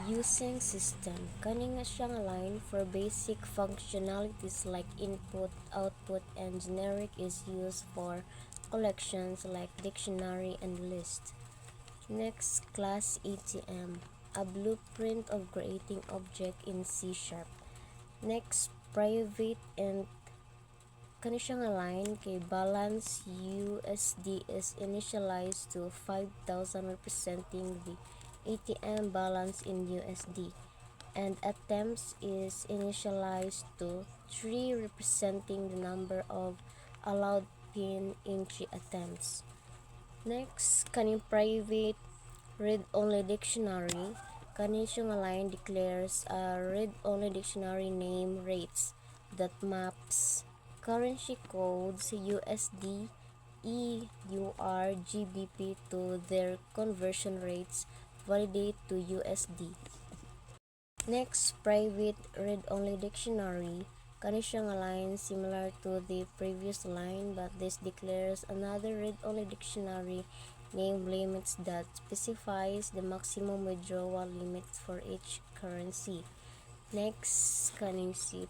using system. Kani nga siya nga line for basic functionalities like input, output, and generic is used for collections like dictionary and list. Next, class ATM, a blueprint of creating object in C#. Next, private and kani siya nga line kay balance USD is initialized to 5,000 representing the ATM balance in USD, and attempts is initialized to 3 representing the number of allowed pin entry attempts. Next, kaning private read-only dictionary, kani siya nga line declares a read-only dictionary name rates that maps currency codes USD, EUR, GBP to their conversion rates validate to USD. Next, private read-only dictionary, kani siya nga line similar to the previous line but this declares another read-only dictionary name limits that specifies the maximum withdrawal limits for each currency. Next, kaning si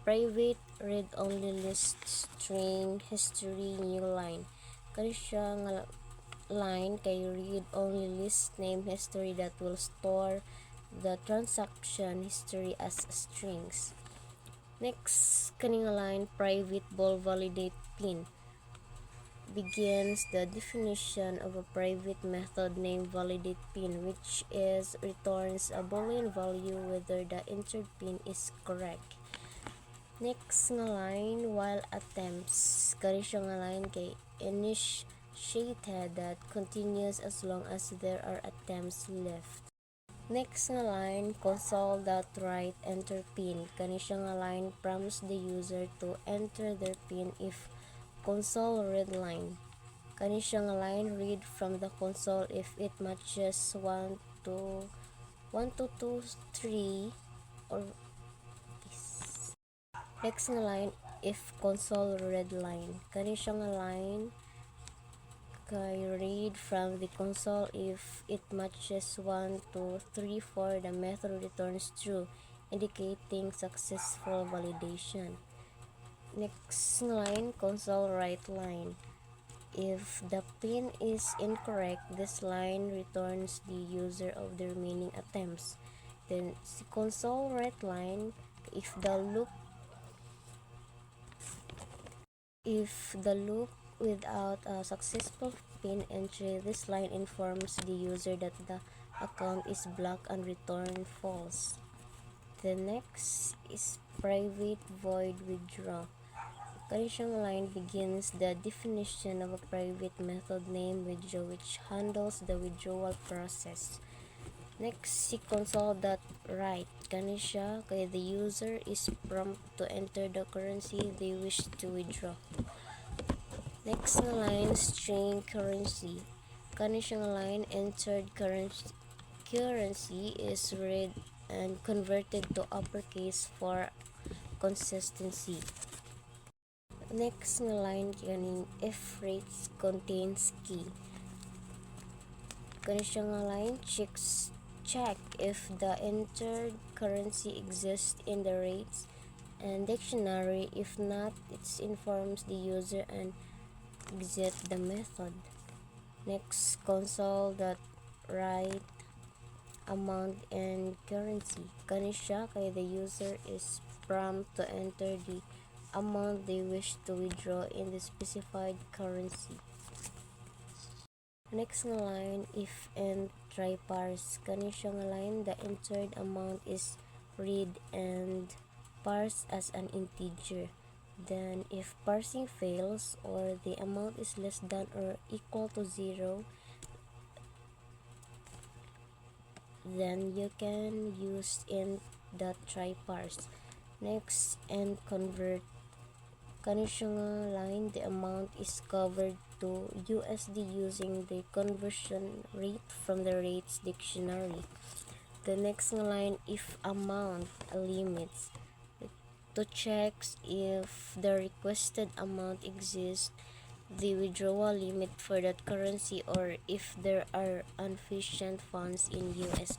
private read-only list string history new line, kani siya nga line kay read-only list name history that will store the transaction history as strings. Next, kaning line private bool validate pin begins the definition of a private method named validate pin, which is returns a boolean value whether the entered pin is correct. Next nga line while attempts, kani siya nga line kay initiated that continues as long as there are attempts left. Next nga line console.write enter pin, kani siya nga line prompts the user to enter their pin if console read line, kani siya nga line read from the console if it matches 1 to 2 3 or this. Next nga line if console read line, kani siya nga line kay read from the console if it matches 1 to 3 4 the method returns true indicating successful validation. Next line console write line, if the pin is incorrect this line returns the user of the remaining attempts. Then si console write line, if the loop without a successful pin entry this line informs the user that the account is blocked and return false. The next is private void withdraw, kani siyang line begins the definition of a private method named withdraw which handles the withdrawal process. Next, si console.write, kani siya kay the user is prompt to enter the currency they wish to withdraw. Next nga line string currency, kani siya nga line entered currency is read and converted to uppercase for consistency. Next nga line kaning if rates contains key, kani siya nga line check if the entered currency exists in the rates and dictionary, if not it informs the user and exit the method. Next, console.write amount and currency, kani siya kay the user is prompt to enter the amount they wish to withdraw in the specified currency. Next nga line if and try parse, kani siya nga line the entered amount is read and parsed as an integer. Then if parsing fails or the amount is less than or equal to 0 then you can use int.try parse. Next, and convert, kani siya nga line the amount is converted to USD using the conversion rate from the rates dictionary. The next nga line if amount limits, to check if the requested amount exists the withdrawal limit for that currency or if there are insufficient funds in USD.